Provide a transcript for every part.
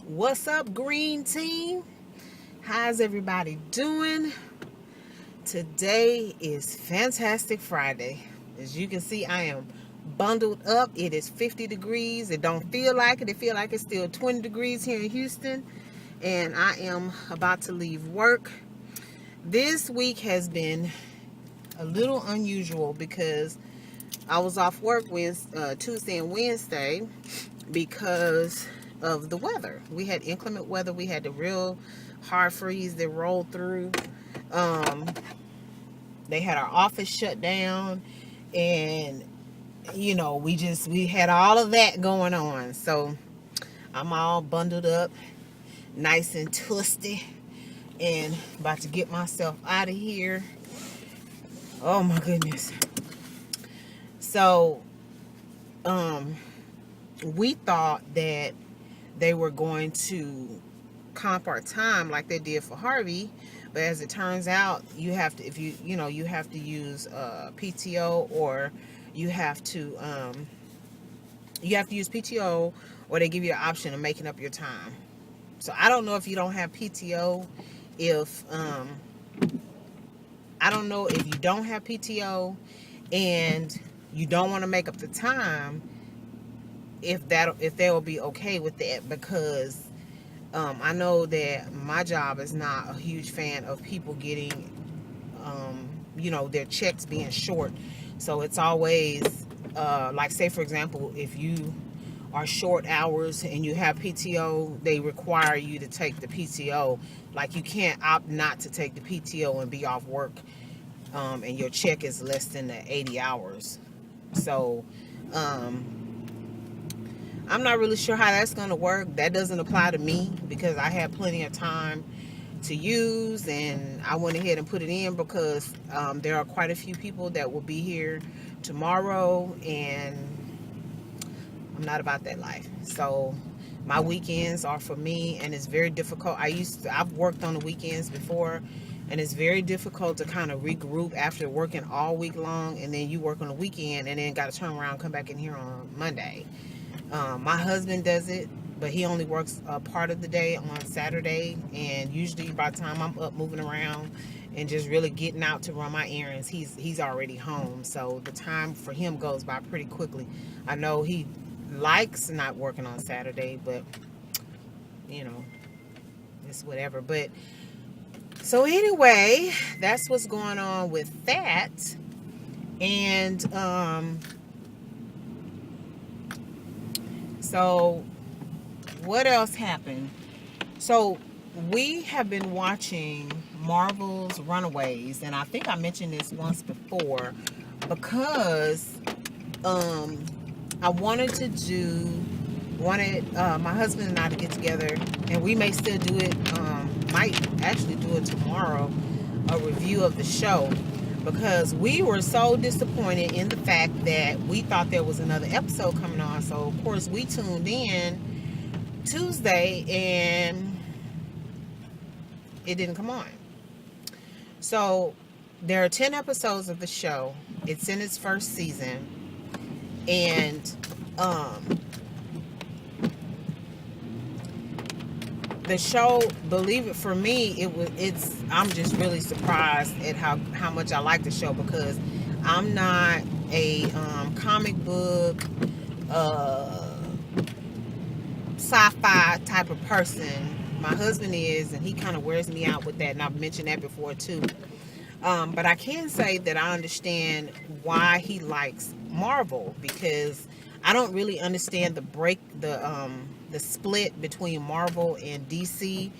What's up, Green Team? How's everybody doing? Today is Fantastic Friday. As you can see, I am bundled up. It is 50 degrees. It don't feel like it. It feel like it's still 20 degrees here in Houston. And I am about to leave work. This week has been a little unusual because I was off work with Tuesday and Wednesday because of the weather. We had inclement weather. We had the real hard freeze that rolled through. They had our office shut down, and we had all of that going on. So I'm all bundled up, nice and twisty, and about to get myself out of here. Oh my goodness. So we thought that they were going to comp our time like they did for Harvey, but as it turns out, you have to, if you have to use PTO, or you have to use PTO, or they give you the option of making up your time. So I don't know if you don't have PTO, if I don't know if you don't have PTO and you don't want to make up the time, if they will be okay with that, because I know that my job is not a huge fan of people getting their checks being short. So it's always like, say for example, if you are short hours and you have PTO, they require you to take the PTO. Like, you can't opt not to take the PTO and be off work, and your check is less than the 80 hours. So I'm not really sure how that's going to work. That doesn't apply to me because I had plenty of time to use, and I went ahead and put it in because there are quite a few people that will be here tomorrow, and I'm not about that life. So my weekends are for me, and it's very difficult. I've worked on the weekends before, and it's very difficult to kind of regroup after working all week long, and then you work on the weekend and then got to turn around and come back in here on Monday. My husband does it, but he only works a part of the day on Saturday, and usually by the time I'm up moving around and just really getting out to run my errands, he's already home. So the time for him goes by pretty quickly. I know he likes not working on Saturday, but it's whatever. But so anyway, that's what's going on with that. And so what else happened? So we have been watching Marvel's Runaways, and I think I mentioned this once before, because I wanted my husband and I to get together, and we may still do it, might actually do it tomorrow, a review of the show, because we were so disappointed in the fact that we thought there was another episode coming on. So of course we tuned in Tuesday and it didn't come on. So there are 10 episodes of the show. It's in its first season, and the show, believe it, for me, I'm just really surprised at how much I like the show, because I'm not a comic book sci-fi type of person. My husband is, and he kind of wears me out with that, and I've mentioned that before too. But I can say that I understand why he likes Marvel, because I don't really understand the split between Marvel and DC.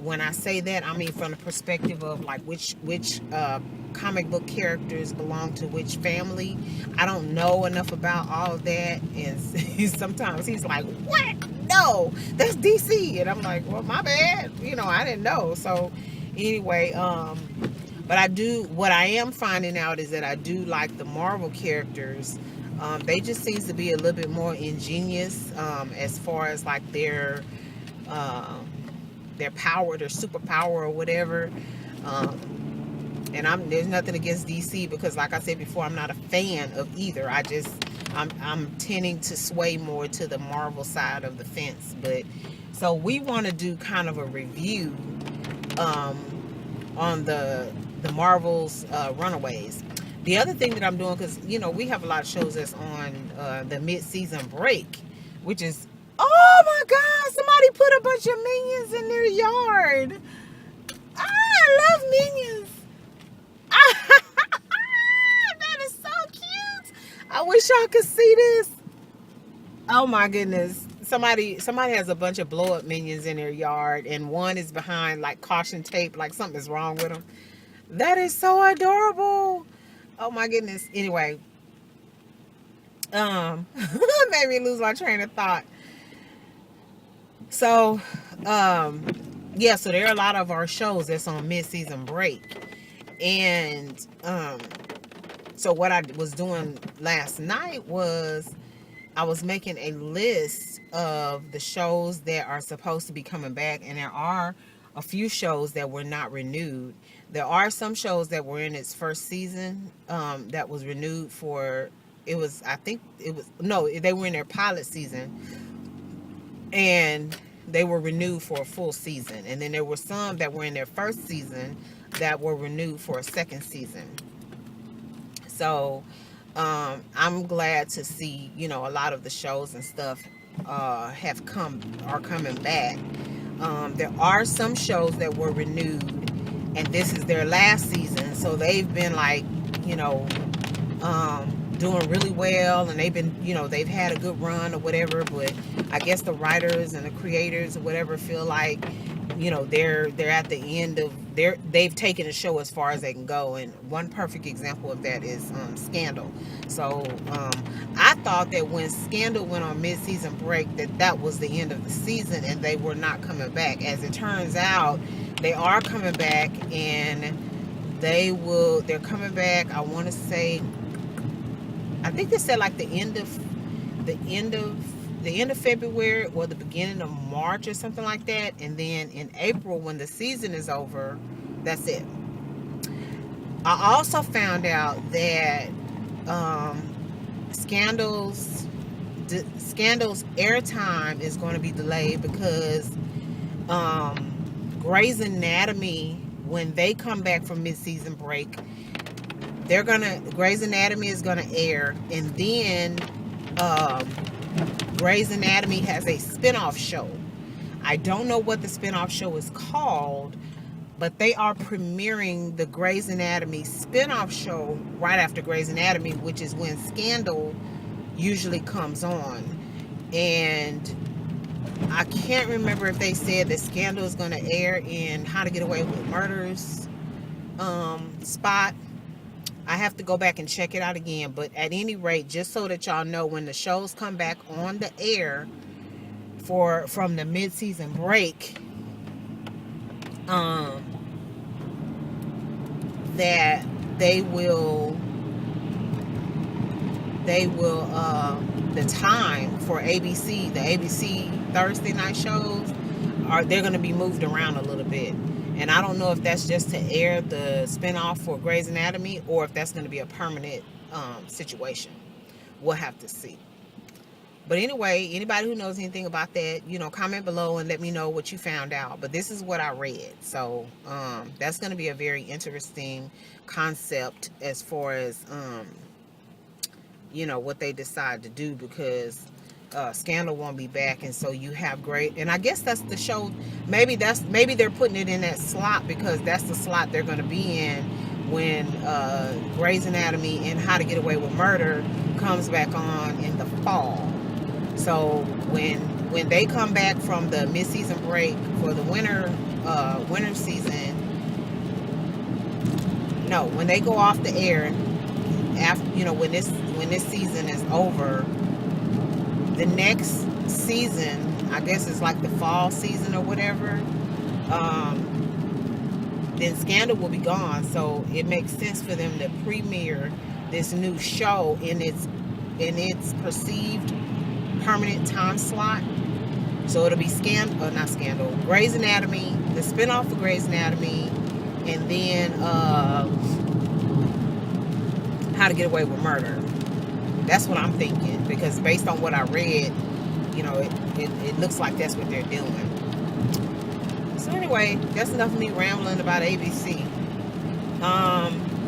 When I say that, I mean from the perspective of like which comic book characters belong to which family. I don't know enough about all of that, and sometimes he's like, "What? No, that's DC," and I'm like, "Well, my bad. I didn't know." So anyway, but what I am finding out is that I do like the Marvel characters. They just seems to be a little bit more ingenious as far as like their power, their superpower or whatever. And there's nothing against DC, because like I said before, I'm not a fan of either. I just I'm tending to sway more to the Marvel side of the fence. But so we want to do kind of a review um, on the Marvel's Runaways. The other thing that I'm doing, because we have a lot of shows that's on the mid-season break, which is, oh my God, somebody put a bunch of minions in their yard. I love minions. That is so cute. I wish y'all could see this. Oh my goodness. Somebody has a bunch of blow up minions in their yard, and one is behind like caution tape, like something's wrong with them. That is so adorable. Oh my goodness. Anyway, made me lose my train of thought. So, yeah, so there are a lot of our shows that's on mid-season break. And so what I was doing last night was I was making a list of the shows that are supposed to be coming back, and there are a few shows that were not renewed. There are some shows that were in its first season that was renewed for, they were in their pilot season, and they were renewed for a full season. And then there were some that were in their first season that were renewed for a second season. So I'm glad to see, a lot of the shows and stuff are coming back. There are some shows that were renewed, and this is their last season, so they've been like, doing really well, and they've had a good run or whatever. But I guess the writers and the creators or whatever feel like, they're at the end of they've taken the show as far as they can go. And one perfect example of that is Scandal. So I thought that when Scandal went on mid-season break, that was the end of the season and they were not coming back. As it turns out, they are coming back, and they're coming back. I want to say, I think they said like the end of February or the beginning of March or something like that. And then in April, when the season is over, that's it. I also found out that Scandal's airtime is going to be delayed because Grey's Anatomy, when they come back from mid-season break, Grey's Anatomy is gonna air, and then Grey's Anatomy has a spin-off show. I don't know what the spin-off show is called, but they are premiering the Grey's Anatomy spin-off show right after Grey's Anatomy, which is when Scandal usually comes on. And I can't remember if they said that Scandal is going to air in How to Get Away with Murder's spot. I have to go back and check it out again. But at any rate, just so that y'all know, when the shows come back on the air from the mid-season break, that they will the time for ABC, the ABC Thursday night shows, they're going to be moved around a little bit. And I don't know if that's just to air the spinoff for Grey's Anatomy or if that's going to be a permanent situation. We'll have to see. But anyway, anybody who knows anything about that, comment below and let me know what you found out. But this is what I read. So that's going to be a very interesting concept as far as, what they decide to do, because Scandal won't be back, and so you have Grey, and I guess that's the show. Maybe they're putting it in that slot because that's the slot they're going to be in when Grey's Anatomy and How to Get Away with Murder comes back on in the fall. So when they come back from the mid-season break for the winter season, no, when they go off the air after, when this season is over, the next season, I guess it's like the fall season or whatever, then Scandal will be gone. So it makes sense for them to premiere this new show in its perceived permanent time slot. So it'll be Grey's Anatomy, the spinoff of Grey's Anatomy, and then How to Get Away with Murder. That's what I'm thinking, because based on what I read, it looks like that's what they're doing. So anyway, that's enough of me rambling about ABC.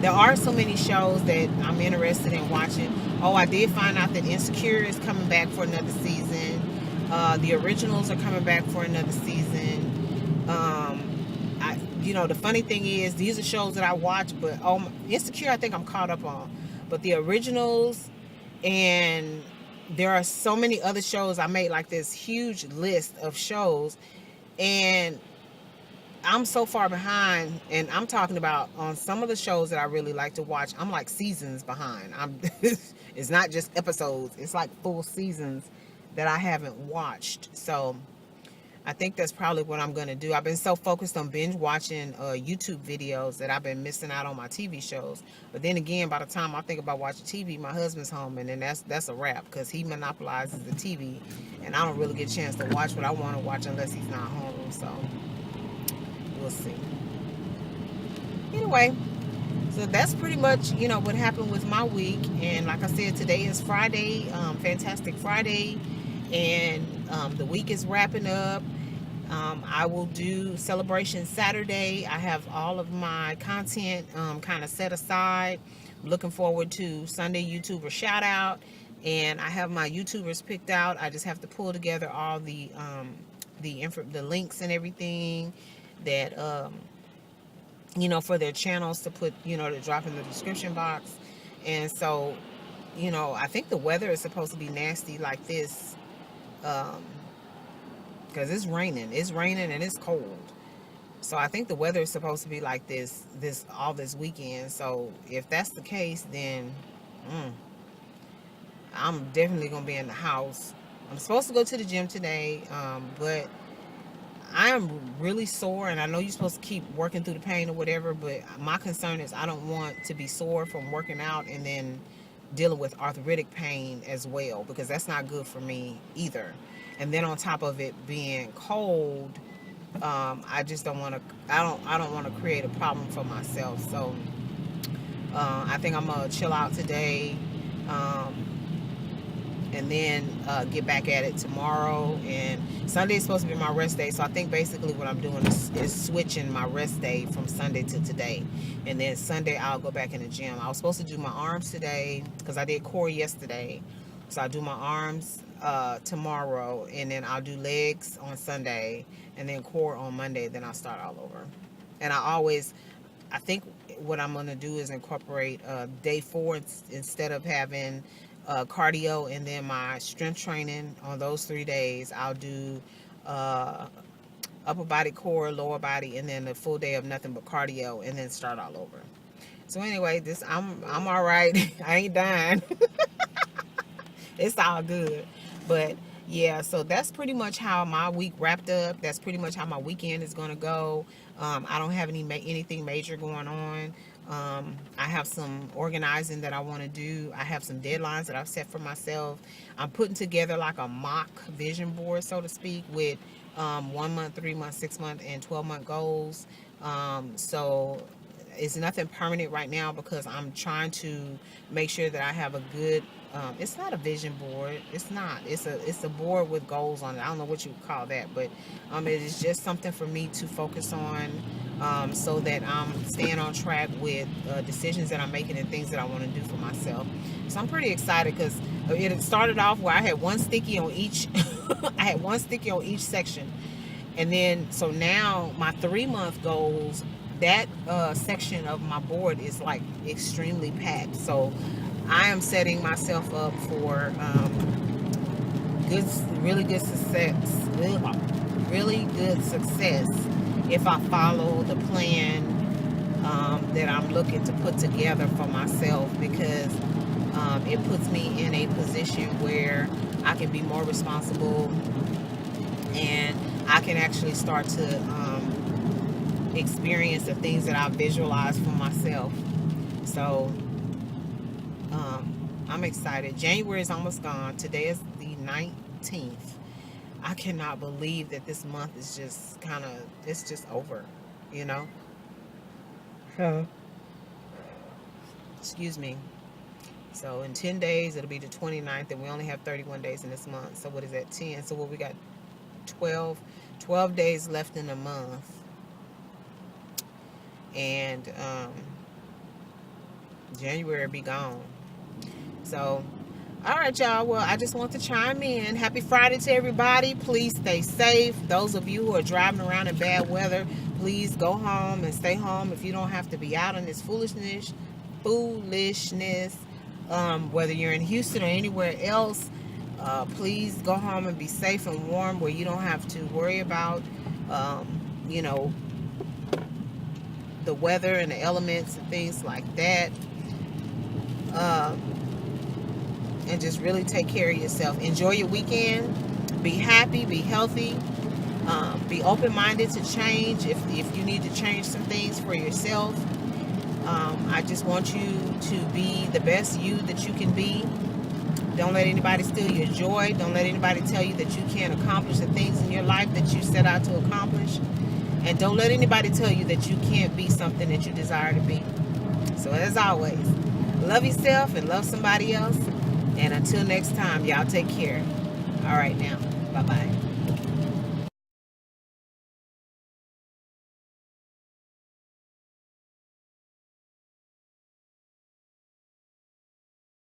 There are so many shows that I'm interested in watching. Oh, I did find out that Insecure is coming back for another season. The Originals are coming back for another season. The funny thing is, these are shows that I watch, but Insecure, I think I'm caught up on. But the Originals, and there are so many other shows. I made like this huge list of shows, and I'm so far behind, and I'm talking about on some of the shows that I really like to watch. I'm like seasons behind. It's not just episodes. It's like full seasons that I haven't watched. So I think that's probably what I'm going to do. I've been so focused on binge watching YouTube videos that I've been missing out on my TV shows. But then again, by the time I think about watching TV, my husband's home, and then that's a wrap, because he monopolizes the TV, and I don't really get a chance to watch what I want to watch unless he's not home. So we'll see. Anyway, so that's pretty much what happened with my week. And like I said, today is Friday, Fantastic Friday, and the week is wrapping up. I will do Celebration Saturday. I have all of my content kind of set aside. I'm looking forward to Sunday YouTuber shout out, and I have my YouTubers picked out. I just have to pull together all the links and everything that for their channels to put, to drop in the description box. And so I think the weather is supposed to be nasty like this, because it's raining and it's cold. So I think the weather is supposed to be like this all this weekend. So if that's the case, then I'm definitely gonna be in the house. I'm supposed to go to the gym today, but I am really sore, and I know you're supposed to keep working through the pain or whatever, but my concern is I don't want to be sore from working out and then dealing with arthritic pain as well, because that's not good for me either. And then on top of it being cold, I just don't want to. I don't want to create a problem for myself. So I think I'm gonna chill out today. And then get back at it tomorrow. And Sunday is supposed to be my rest day, so I think basically what I'm doing is switching my rest day from Sunday to today. And then Sunday I'll go back in the gym. I was supposed to do my arms today because I did core yesterday, so I'll do my arms tomorrow, and then I'll do legs on Sunday, and then core on Monday. Then I'll start all over. And I think what I'm going to do is incorporate day 4 instead of having cardio and then my strength training on those 3 days. I'll do upper body, core, lower body, and then the full day of nothing but cardio, and then start all over. So anyway, I'm all right. I ain't dying. It's all good. But yeah, so that's pretty much how my week wrapped up. That's pretty much how my weekend is going to go. I don't have anything major going on. I have some organizing that I want to do. I have some deadlines that I've set for myself. I'm putting together like a mock vision board, so to speak, with 1 month, 3 month, 6 month, and 12-month goals. So it's nothing permanent right now, because I'm trying to make sure that I have a good it's not a vision board. It's not. It's a board with goals on it. I don't know what you would call that, but it is just something for me to focus on, so that I'm staying on track with decisions that I'm making and things that I want to do for myself. So I'm pretty excited, because it started off where I had one sticky on each. I had one sticky on each section, and then so now my 3-month goals. That section of my board is like extremely packed. So I am setting myself up for really good success if I follow the plan that I'm looking to put together for myself, because it puts me in a position where I can be more responsible, and I can actually start to experience the things that I visualize for myself. So I'm excited. January is almost gone. Today is the 19th. I cannot believe that this month is just it's just over, So excuse me. So in 10 days, it'll be the 29th, and we only have 31 days in this month. So what is that, 10? So what we got, 12 days left in the month. And January will be gone. So, all right, y'all. Well, I just want to chime in. Happy Friday to everybody. Please stay safe. Those of you who are driving around in bad weather, please go home and stay home if you don't have to be out in this foolishness. Whether you're in Houston or anywhere else, please go home and be safe and warm where you don't have to worry about, you know, the weather and the elements and things like that. And just really take care of yourself. Enjoy your weekend. Be happy, be healthy, be open-minded to change if you need to change some things for yourself. I just want you to be the best you that you can be. Don't let anybody steal your joy. Don't let anybody tell you that you can't accomplish the things in your life that you set out to accomplish. And don't let anybody tell you that you can't be something that you desire to be. So as always, love yourself and love somebody else. And until next time, y'all take care. All right now. Bye-bye.